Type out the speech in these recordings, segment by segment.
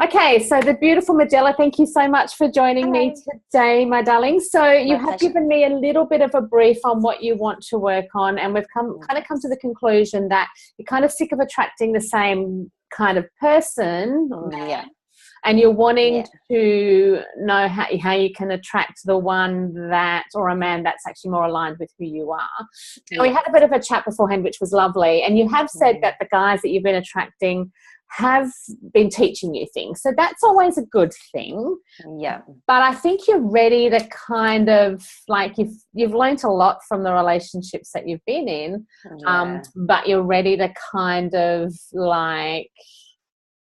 Okay, so the beautiful Majella, thank you so much for joining me today, my darling. So you have given me a little bit of a brief on what you want to work on, and we've kind of come to the conclusion that you're kind of sick of attracting the same kind of person, and you're wanting to know how you can attract the one that, or a man that's actually more aligned with who you are. And we had a bit of a chat beforehand, which was lovely, and you have said that the guys that you've been attracting have been teaching you things, so that's always a good thing. But I think you're ready to kind of, like, you've learnt a lot from the relationships that you've been in, but you're ready to kind of like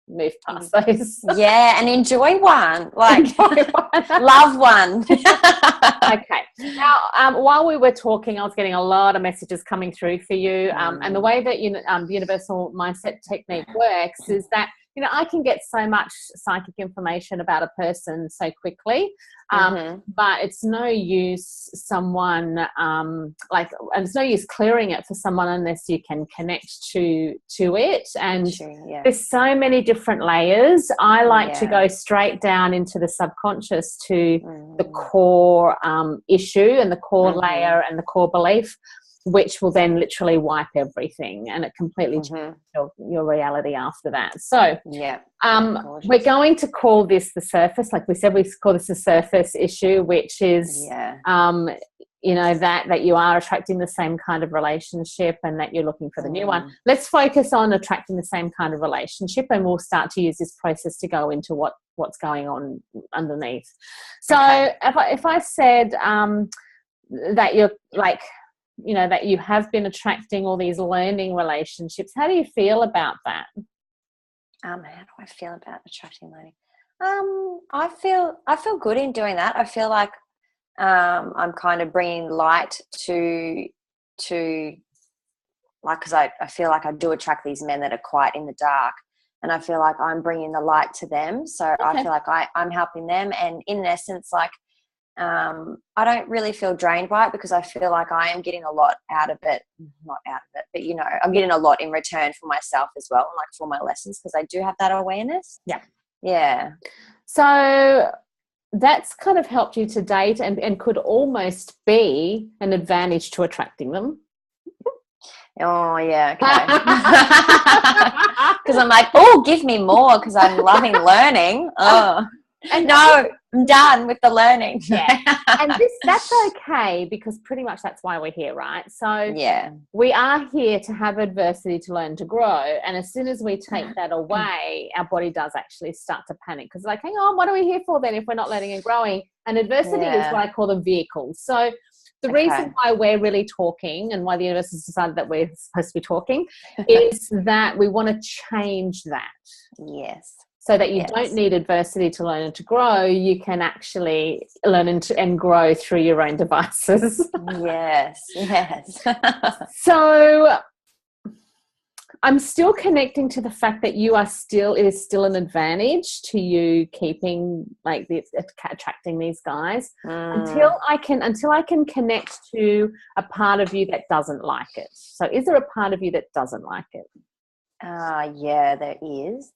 move past those. And enjoy one, like love one. Okay. Now, while we were talking, I was getting a lot of messages coming through for you. And the way that Universal Mindset Technique works is that, I can get so much psychic information about a person so quickly, but it's no use it's no use clearing it for someone unless you can connect to it. And there's so many different layers. I like to go straight down into the subconscious to the core issue and the core layer and the core belief, which will then literally wipe everything, and it completely changes your reality after that. So we're going to call this the surface. Like we said, we call this the surface issue, which is, that you are attracting the same kind of relationship and that you're looking for the new one. Let's focus on attracting the same kind of relationship, and we'll start to use this process to go into what's going on underneath. So if I said that you're like, that you have been attracting all these learning relationships, how do you feel about that? How do I feel about attracting learning? I feel good in doing that. I feel like I'm kind of bringing light to like, because I feel like I do attract these men that are quite in the dark, and I feel like I'm bringing the light to them. So I feel like I'm helping them, and in essence, like, I don't really feel drained by it, because I feel like I am getting a lot out of it. Not out of it, but I'm getting a lot in return for myself as well, like for my lessons, because I do have that awareness. So that's kind of helped you to date, and could almost be an advantage to attracting them. Oh yeah, okay. Because I'm like, give me more, because I'm loving learning. And no, I'm done with the learning. And that's okay, because pretty much that's why we're here, right? So we are here to have adversity to learn to grow, and as soon as we take that away, our body does actually start to panic, because like, hang on, what are we here for then if we're not learning and growing? And adversity is what I call the vehicles. So the reason why we're really talking, and why the universe has decided that we're supposed to be talking, is that we want to change that. So that you don't need adversity to learn and to grow. You can actually learn and grow through your own devices. So I'm still connecting to the fact that it is still an advantage to you keeping attracting these guys until I can connect to a part of you that doesn't like it. So is there a part of you that doesn't like it? There is.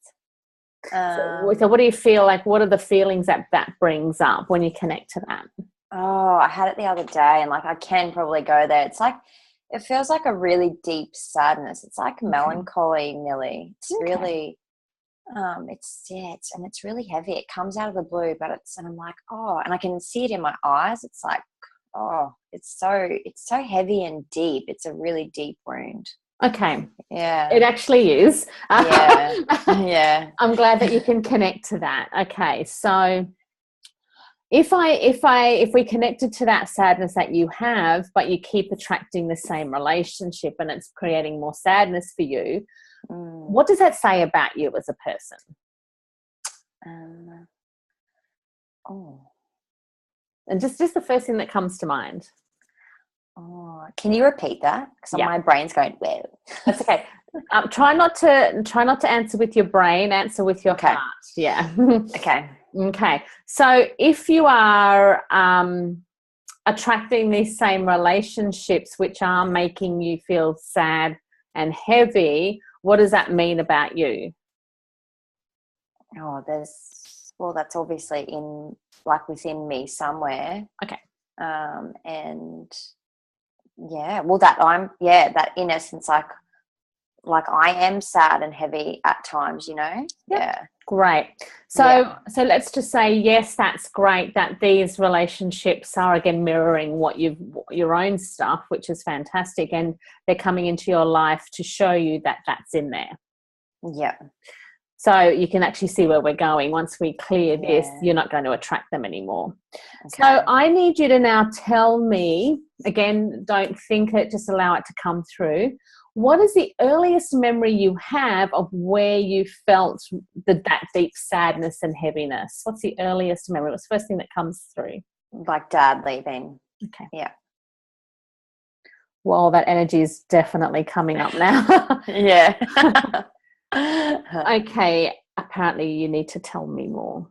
So what do you feel like? What are the feelings that brings up when you connect to that? I had it the other day, and like, I can probably go there. It's like, it feels like a really deep sadness. It's like melancholy, Millie. It's really, it's really heavy. It comes out of the blue, and I'm like, and I can see it in my eyes. It's like, it's so heavy and deep. It's a really deep wound. Okay. It actually is. I'm glad that you can connect to that. Okay. So if we connected to that sadness that you have, but you keep attracting the same relationship and it's creating more sadness for you, what does that say about you as a person? And just the first thing that comes to mind. Can you repeat that? Because my brain's going, whoa. That's okay. Try not to answer with your brain. Answer with your heart. Yeah. Okay. So if you are attracting these same relationships which are making you feel sad and heavy, what does that mean about you? Oh, that's obviously within me somewhere. Okay. And that in essence, like I am sad and heavy at times, Yep. Yeah. Great. So let's just say, yes, that's great that these relationships are again mirroring your own stuff, which is fantastic, and they're coming into your life to show you that that's in there. Yeah. So you can actually see where we're going. Once we clear this, you're not going to attract them anymore. Okay. So I need you to now tell me, again, don't think it, just allow it to come through. What is the earliest memory you have of where you felt that deep sadness and heaviness? What's the earliest memory? What's the first thing that comes through? Like Dad leaving. Okay. Yeah. Well, that energy is definitely coming up now. Yeah. Okay. Apparently you need to tell me more.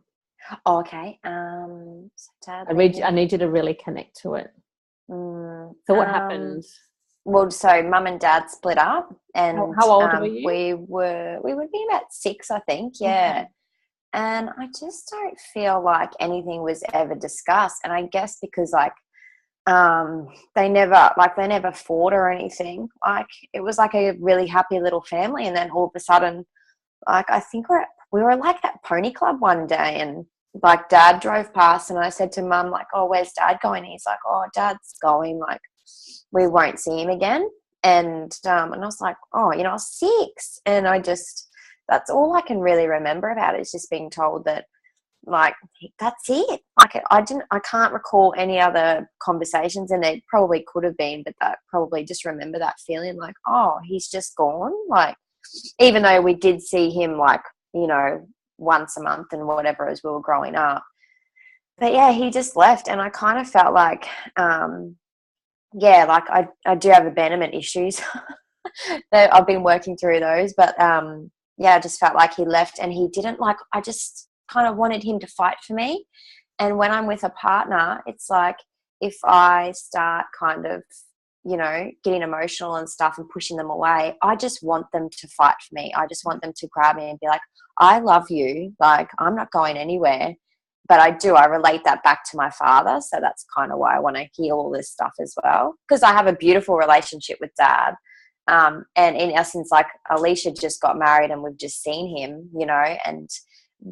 Oh, okay. So Dad I need you to really connect to it. So what happened? Well, so Mum and Dad split up, and how old were you? We would be about 6, I think. Yeah. Okay. And I just don't feel like anything was ever discussed. And I guess because they never fought or anything. Like it was like a really happy little family, and then all of a sudden, like I think we were like at Pony Club one day, and like Dad drove past, and I said to Mum, like, "Oh, where's Dad going?" And he's like, "Oh, Dad's going. Like, we won't see him again." And I was like, "Oh, I was 6," and that's all I can really remember about it, is just being told that, like, that's it. Like I can't recall any other conversations, and it probably could have been, but that probably just remember that feeling like, oh, he's just gone. Like, even though we did see him like, once a month and whatever as we were growing up. But yeah, he just left, and I kind of felt like, like I do have abandonment issues. I've been working through those, but I just felt like he left, and he didn't I just kind of wanted him to fight for me. And when I'm with a partner, it's like if I start kind of, getting emotional and stuff and pushing them away, I just want them to fight for me. I just want them to grab me and be like, I love you. Like, I'm not going anywhere. But I relate that back to my father. So that's kind of why I want to heal all this stuff as well. Because I have a beautiful relationship with Dad. And in essence, like Alicia just got married and we've just seen him, and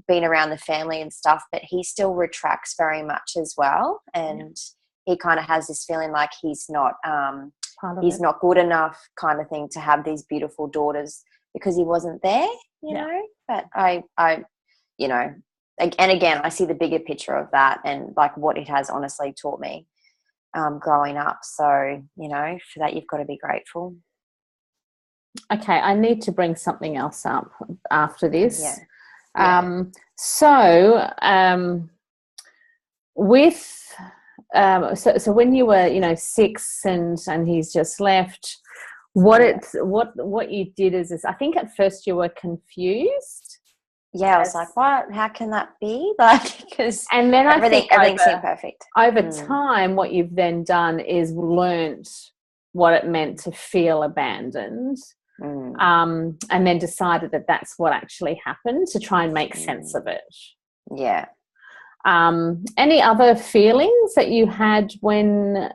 been around the family and stuff, but he still retracts very much as well. And he kind of has this feeling like he's not good enough kind of thing to have these beautiful daughters because he wasn't there, you know. But I and again, I see the bigger picture of that and like what it has honestly taught me growing up. So, for that, you've got to be grateful. Okay, I need to bring something else up after this. Yeah. So when you were 6 and he's just left, what you did is I think at first you were confused. I was like, what? How can that be? Like, because and then everything seemed perfect. Over time, what you've then done is learnt what it meant to feel abandoned. And then decided that that's what actually happened to try and make sense of it. Yeah. Any other feelings that you had when?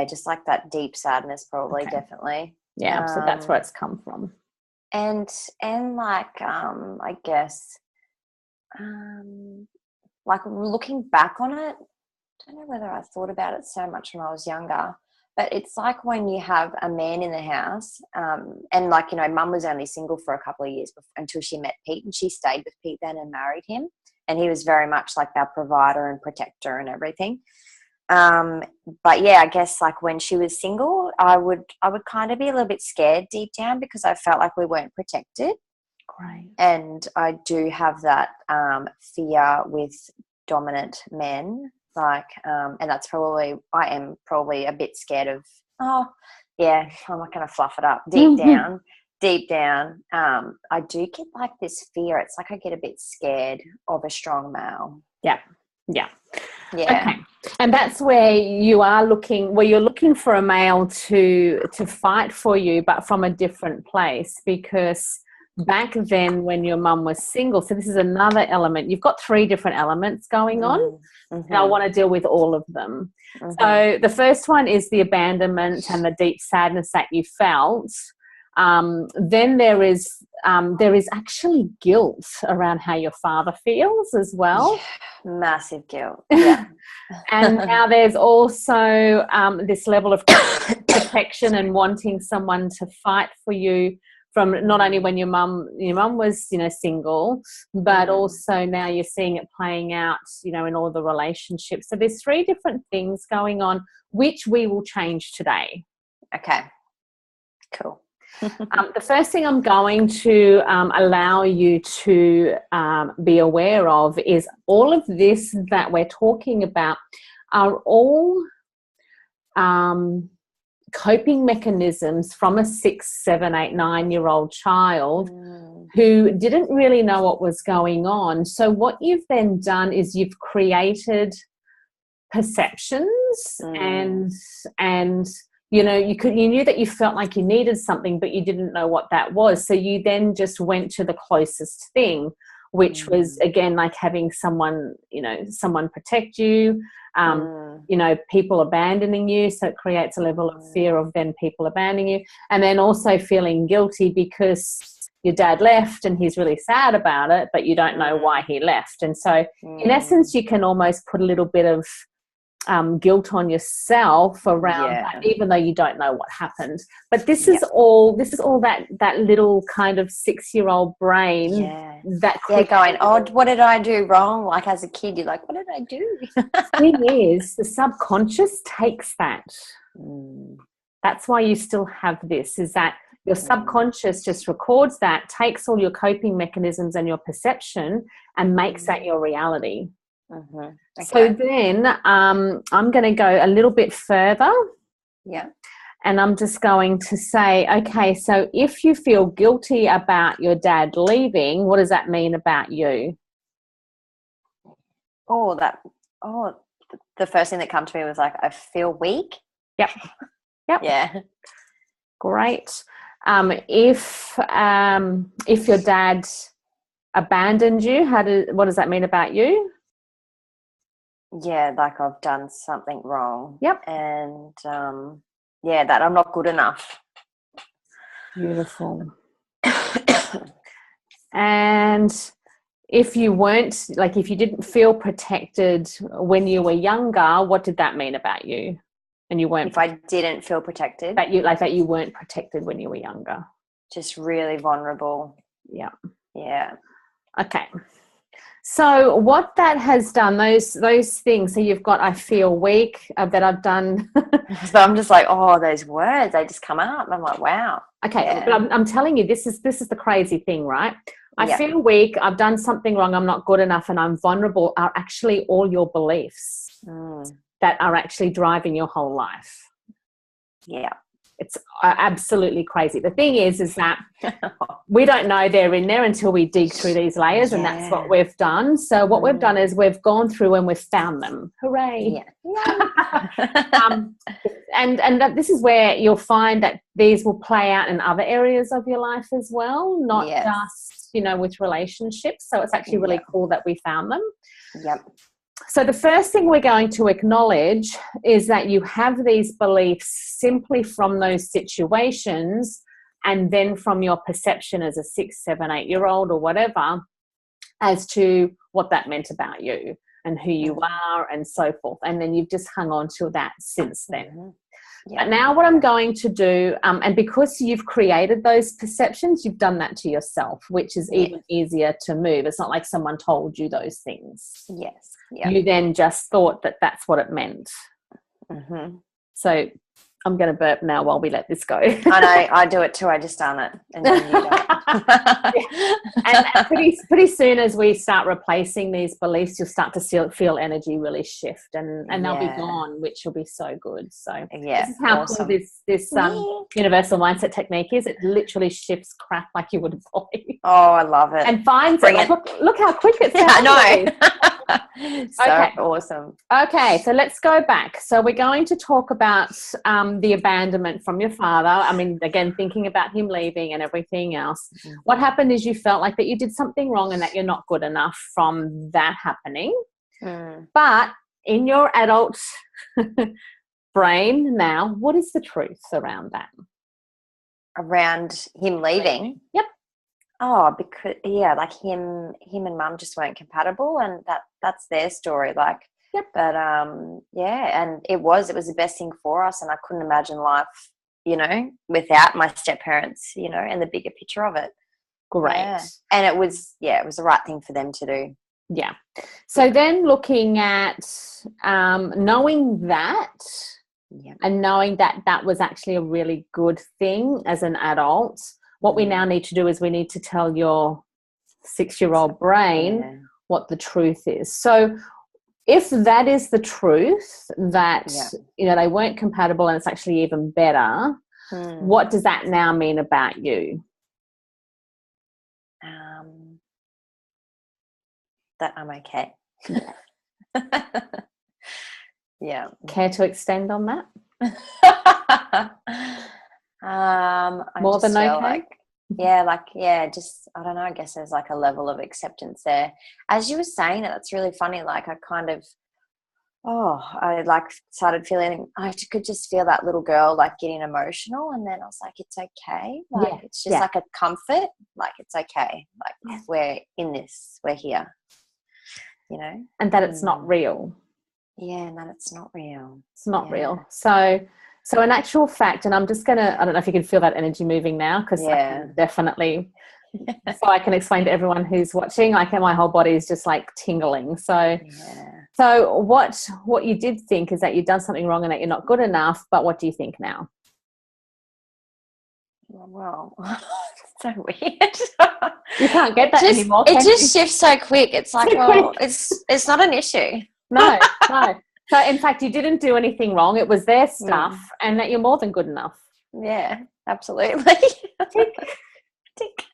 Just like that deep sadness, probably, definitely. Yeah, so that's where it's come from. And like, I guess, like looking back on it, I don't know whether I thought about it so much when I was younger. But it's like when you have a man in the house, and like, Mum was only single for a couple of years until she met Pete, and she stayed with Pete then and married him. And he was very much like our provider and protector and everything. But yeah, I guess like when she was single, I would kind of be a little bit scared deep down because I felt like we weren't protected. Great. And I do have that fear with dominant men. Like, and that's I am probably a bit scared of, I'm not going to fluff it up. Deep down, I do get like this fear. It's like I get a bit scared of a strong male. Yeah. Okay. And that's where you're looking for a male to fight for you, but from a different place, because back then when your mum was single, so this is another element. You've got 3 different elements going on, and I want to deal with all of them. So the first one is the abandonment and the deep sadness that you felt. Then there is actually guilt around how your father feels as well. Yeah, massive guilt. Yeah. And now there's also this level of protection and wanting someone to fight for you from not only when your mum was, single, but also now you're seeing it playing out, in all the relationships. So there's 3 different things going on, which we will change today. Okay. Cool. The first thing I'm going to allow you to be aware of is all of this that we're talking about are all coping mechanisms from a 6, 7, 8, 9-year-old child who didn't really know what was going on. So what you've then done is you've created perceptions and you knew that you felt like you needed something, but you didn't know what that was. So you then just went to the closest thing, which was, again, like having someone protect you, people abandoning you. So it creates a level of fear of then people abandoning you. And then also feeling guilty because your dad left and he's really sad about it, but you don't know why he left. And so in essence, you can almost put a little bit of guilt on yourself around that, even though you don't know what happened. But this is all that little kind of 6-year-old brain that going, oh, what did I do wrong? Like as a kid, you're like, what did I do? Thing is, the subconscious takes that. That's why you still have this, is that your subconscious just records that, takes all your coping mechanisms and your perception and makes that your reality. Okay. So then I'm going to go a little bit further. Yeah. And I'm just going to say, okay, so if you feel guilty about your dad leaving, what does that mean about you? The first thing that came to me was like, I feel weak. Yep. Yeah. Great. If your dad abandoned you, what does that mean about you? Yeah, like I've done something wrong. Yep. And that I'm not good enough. Beautiful. And if you didn't feel protected when you were younger, what did that mean about you? And you weren't. If I didn't feel protected, that you weren't protected when you were younger. Just really vulnerable. Yeah. Yeah. Okay. So what that has done, those things, so you've got, I feel weak, that I've done. So I'm just like, oh, those words, they just come out. I'm like, wow. Okay, but I'm telling you, this is the crazy thing, right? I feel weak, I've done something wrong, I'm not good enough, and I'm vulnerable are actually all your beliefs that are actually driving your whole life. Yeah. It's absolutely crazy. The thing is that we don't know they're in there until we dig through these layers, and that's what we've done. So what we've done is we've gone through and we've found them. Hooray. Yeah. And that this is where you'll find that these will play out in other areas of your life as well, not just, with relationships. So it's actually really cool that we found them. Yep. So the first thing we're going to acknowledge is that you have these beliefs simply from those situations, and then from your perception as a 6, 7, 8-year-old or whatever, as to what that meant about you and who you are and so forth. And then you've just hung on to that since then. But now what I'm going to do, and because you've created those perceptions, you've done that to yourself, which is even easier to move. It's not like someone told you those things. Yes. Yeah. You then just thought that that's what it meant. So I'm going to burp now while we let this go. I know, I do it too. I just done it. And then you don't. And pretty soon as we start replacing these beliefs, you'll start to feel energy really shift, and they'll be gone, which will be so good. So this is how cool this universal mindset technique is. It literally shifts crap like you would a boy. Oh, I love it. And finds it. Like, look how quick it's I know. Awesome. Okay, so let's go back. So we're going to talk about the abandonment from your father. I mean, again, thinking about him leaving and everything else. Mm-hmm. What happened is you felt like that you did something wrong and that you're not good enough from that happening. But in your adult brain now, what is the truth around that? Around him leaving? Yep. Oh, because like him and mum just weren't compatible, and that's their story. Like, yep. But and it was the best thing for us, and I couldn't imagine life, without my step parents, and the bigger picture of it. Great. Yeah. And it was the right thing for them to do. Yeah. So then looking at knowing that, and knowing that that was actually a really good thing as an adult, what we now need to do is we need to tell your 6-year-old brain what the truth is. So if that is the truth, that, they weren't compatible and it's actually even better, what does that now mean about you? That I'm okay. Yeah. Care to extend on that? More than okay? Just, I don't know, I guess there's like a level of acceptance there. As you were saying it, that's really funny. Like I started feeling, I could just feel that little girl like getting emotional, and then I was like, it's okay. Like it's just like a comfort, like it's okay. Like we're in this, we're here, And that it's not real. Yeah, and that it's not real. It's not real. So in actual fact, and I'm just going to, I don't know if you can feel that energy moving now, because I can definitely, so I can explain to everyone who's watching, like my whole body is just like tingling. So what you did think is that you've done something wrong and that you're not good enough, but what do you think now? Well, it's so weird. You can't get that anymore. It just shifts so quick. It's like, it's not an issue. No. So, in fact, you didn't do anything wrong. It was their stuff, and that you're more than good enough. Yeah, absolutely. Tick.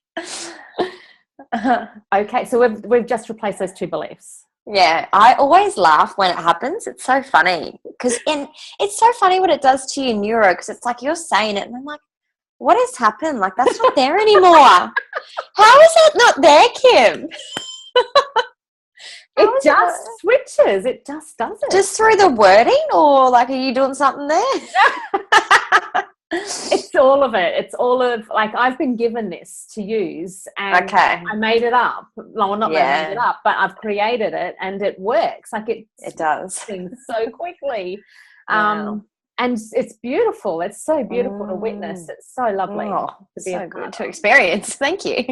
Okay, so we've just replaced those two beliefs. Yeah, I always laugh when it happens. It's so funny it's so funny what it does to your neuro, because it's like you're saying it, and I'm like, what has happened? Like that's not there anymore. How is that not there, Kim? It just switches. It just does it. Just through the wording, or like, are you doing something there? It's all of it. It's all of, like, I've been given this to use, and I made it up. Well, not that I made it up, but I've created it, and it works. Like it does things so quickly. Wow. And it's beautiful. It's so beautiful to witness. It's so lovely to be so good to experience. Thank you.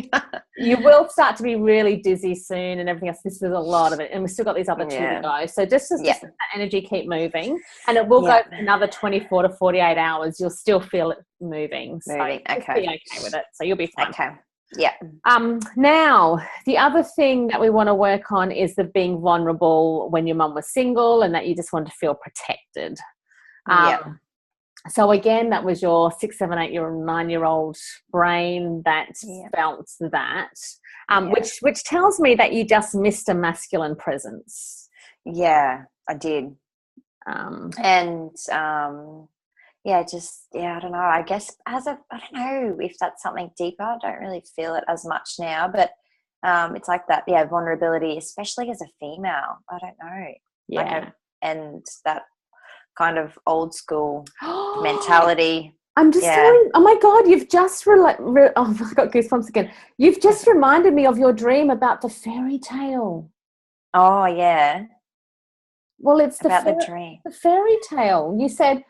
You will start to be really dizzy soon and everything else. This is a lot of it. And we've still got these other 2 to go. So just let that energy keep moving. And it will go for another 24 to 48 hours. You'll still feel it moving. So okay. Just be okay with it. So you'll be fine. Okay. Yeah. Now, the other thing that we want to work on is the being vulnerable when your mum was single and that you just want to feel protected. So again, that was your 6, 7, 8, 9-year-old brain that felt that, which tells me that you just missed a masculine presence. Yeah, I did. I don't know. I guess I don't know if that's something deeper. I don't really feel it as much now, but it's like that. Yeah, vulnerability, especially as a female. I don't know. Yeah, and that kind of old school mentality. I'm just telling, oh my God, you've just I've got goosebumps again. You've just reminded me of your dream about the fairy tale. Oh yeah. Well, it's about the dream. The fairy tale. You said,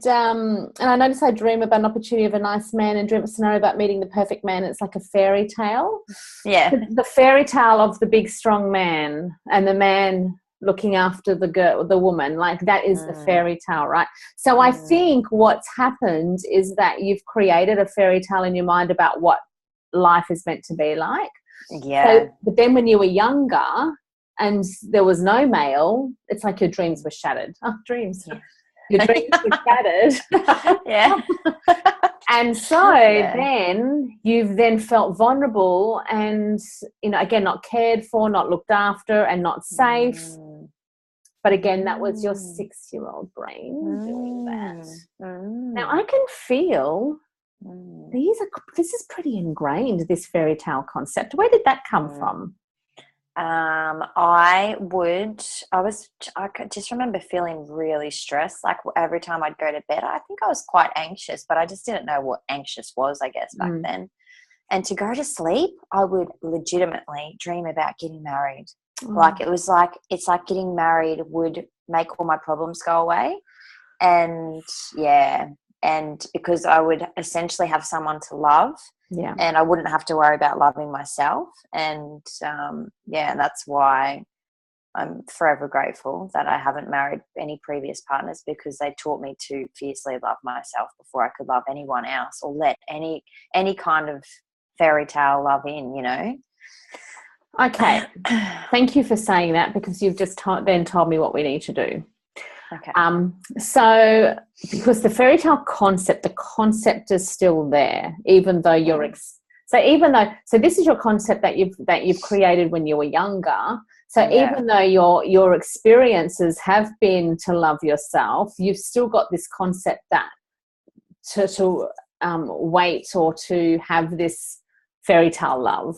and I noticed I dream about an opportunity of a nice man and dream a scenario about meeting the perfect man. It's like a fairy tale. Yeah. The fairy tale of the big strong man and the man looking after the woman, like that is the fairy tale, right? So I think what's happened is that you've created a fairy tale in your mind about what life is meant to be like. Yeah. So, but then when you were younger and there was no male, it's like your dreams were shattered. Oh, dreams. Yeah. Your dreams were shattered. Yeah. And so then you've then felt vulnerable and, you know, again, not cared for, not looked after, and not safe. But again, that was your 6-year-old brain doing that. Now I can feel this is pretty ingrained, this fairy tale concept. Where did that come from? I could just remember feeling really stressed. Like every time I'd go to bed, I think I was quite anxious, but I just didn't know what anxious was, I guess, back then. And to go to sleep, I would legitimately dream about getting married. Like it's like getting married would make all my problems go away. And and because I would essentially have someone to love. Yeah. And I wouldn't have to worry about loving myself. And and that's why I'm forever grateful that I haven't married any previous partners, because they taught me to fiercely love myself before I could love anyone else or let any kind of fairy tale love in, you know. Okay. Thank you for saying that, because you've just then told me what we need to do. Okay. So because the fairy tale concept, the concept is still there, even though you're so this is your concept that you've created when you were younger. So even though your experiences have been to love yourself, you've still got this concept that to wait or to have this fairy tale love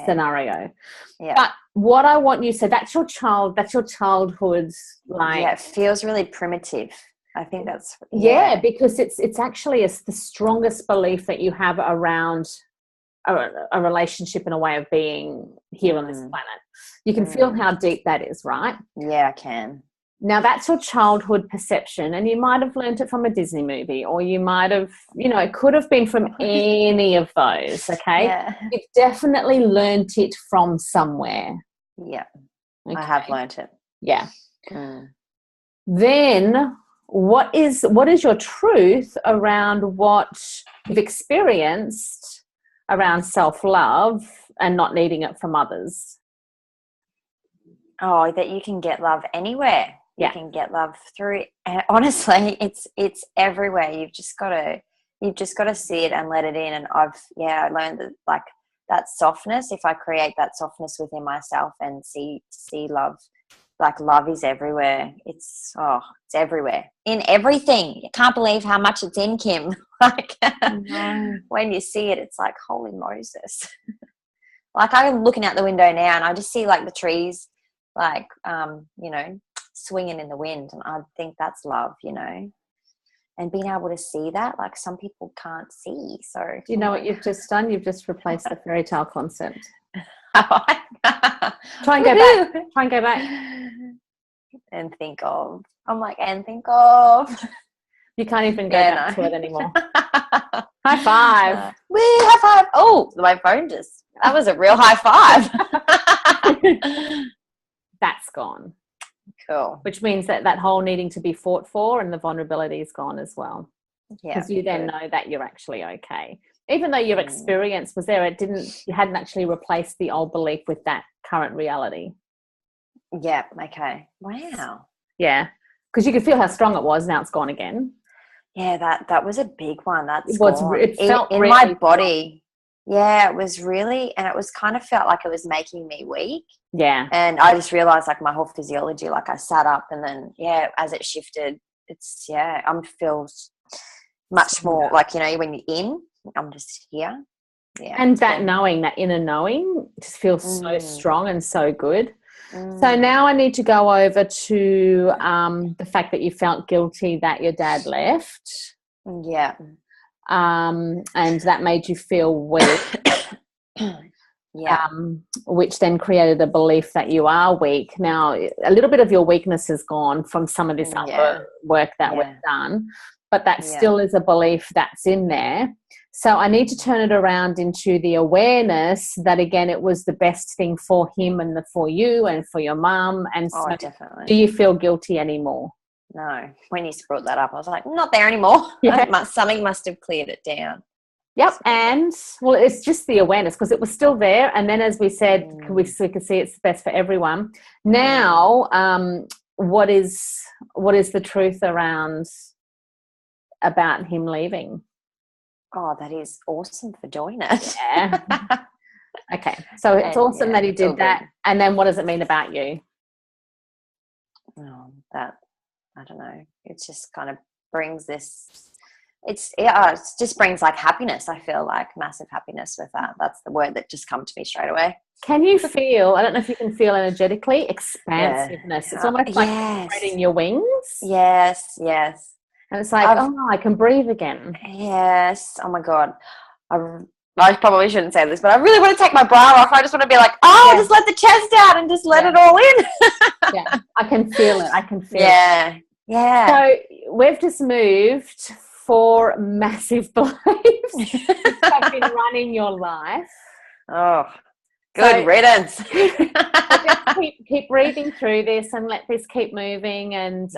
scenario. Yeah. But what I want you to say, that's your childhood, like, it feels really primitive. I think that's because it's actually the strongest belief that you have around a relationship and a way of being here on this planet. You can feel how deep that is, right? Yeah, I can. Now, that's your childhood perception, and you might have learnt it from a Disney movie, or you might have, you know, it could have been from any of those, okay? Yeah. You've definitely learnt it from somewhere. Yeah, okay. I have learnt it. Yeah. Then what is your truth around what you've experienced around self-love and not needing it from others? Oh, that you can get love anywhere. You can get love through. Honestly, it's everywhere. You've just got to see it and let it in. And I learned that, like, that softness. If I create that softness within myself and see love, like, love is everywhere. It's everywhere, in everything. You can't believe how much it's in, Kim. Like, when you see it, it's like, holy Moses. Like, I'm looking out the window now and I just see, like, the trees, like, you know, swinging in the wind, and I think that's love, you know. And being able to see that, like, some people can't see. So you know what you've just done? You've just replaced the fairy tale concept. Try and go back. And think of. I'm like, and think of. You can't even go back to it anymore. High five. Woo, high five. Oh, my phone that was a real high five. That's gone. Cool. Which means that whole needing to be fought for and the vulnerability is gone as well. Yeah. Because you then know that you're actually okay. Even though your experience was there, you hadn't actually replaced the old belief with that current reality. Yeah. Okay. Wow. Yeah. Because you could feel how strong it was. Now it's gone again. Yeah, that was a big one. It felt in really my body. Yeah, it was really, and it was kind of felt like it was making me weak. Yeah. And I just realized, like, my whole physiology, like, I sat up and then, as it shifted, I feel much more like, you know, when you're in, I'm just here. Yeah. And that knowing, that inner knowing just feels so strong and so good. So now I need to go over to the fact that you felt guilty that your dad left. Yeah. And that made you feel weak. Which then created a belief that you are weak. Now, a little bit of your weakness is gone from some of this other work that we've done, but that still is a belief that's in there. So I need to turn it around into the awareness that, again, it was the best thing for him and for you and for your mum. And so definitely. Do you feel guilty anymore? No. When you brought that up, I was like, not there anymore. Yeah. Something must have cleared it down. Yep. And, well, it's just the awareness, because it was still there. And then, as we said, we could see it's best for everyone. Now, what is the truth about him leaving? Oh, that is awesome for doing it. Yeah. Okay. So it's awesome that he did that. Good. And then what does it mean about you? Oh, that, I don't know. It just kind of brings this, it just brings like happiness. I feel like massive happiness with that. That's the word that just come to me straight away. Can you feel, I don't know if you can feel energetically, expansiveness. It's almost like spreading your wings. Yes. And it's like, I can breathe again. Yes. Oh my God. I probably shouldn't say this, but I really want to take my bra off. I just want to be like, just let the chest out and just let it all in. Yeah, I can feel it. it. Yeah. So we've just moved 4 massive beliefs that have been running your life. Oh, good riddance. Just keep breathing through this and let this keep moving. And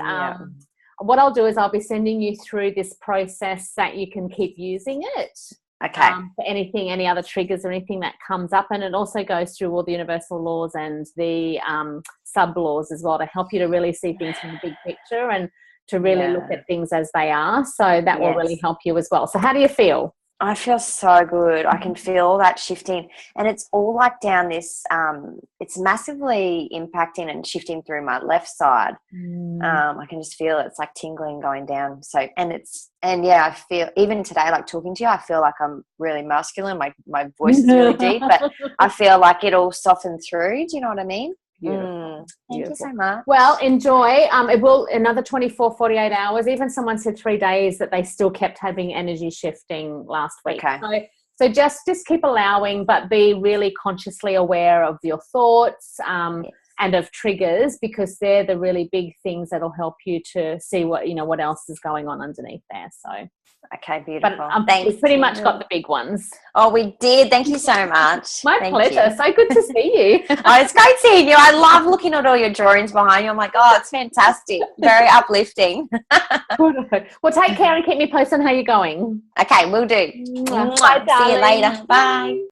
what I'll do is I'll be sending you through this process that you can keep using it. Okay. For any other triggers or anything that comes up. And it also goes through all the universal laws and the sub-laws as well to help you to really see things from the big picture and to really look at things as they are. So that will really help you as well. So how do you feel? I feel so good. I can feel that shifting, and it's all like down this, it's massively impacting and shifting through my left side. I can just feel it. It's like tingling going down. So, I feel even today, like talking to you, I feel like I'm really masculine. My voice is really deep, but I feel like it all softened through. Do you know what I mean? Beautiful. Thank you so much. Well, enjoy. It will another 24, 48 hours. Even someone said 3 days that they still kept having energy shifting last week. Okay. So just keep allowing, but be really consciously aware of your thoughts and of triggers, because they're the really big things that'll help you to see what else is going on underneath there. So. Okay, beautiful. But we've pretty much got the big ones. Oh, we did. Thank you so much. My pleasure. So good to see you. It's great seeing you. I love looking at all your drawings behind you. I'm like, it's fantastic. Very uplifting. Well, take care and keep me posted on how you're going. Okay, will do. Bye, See you later. Bye.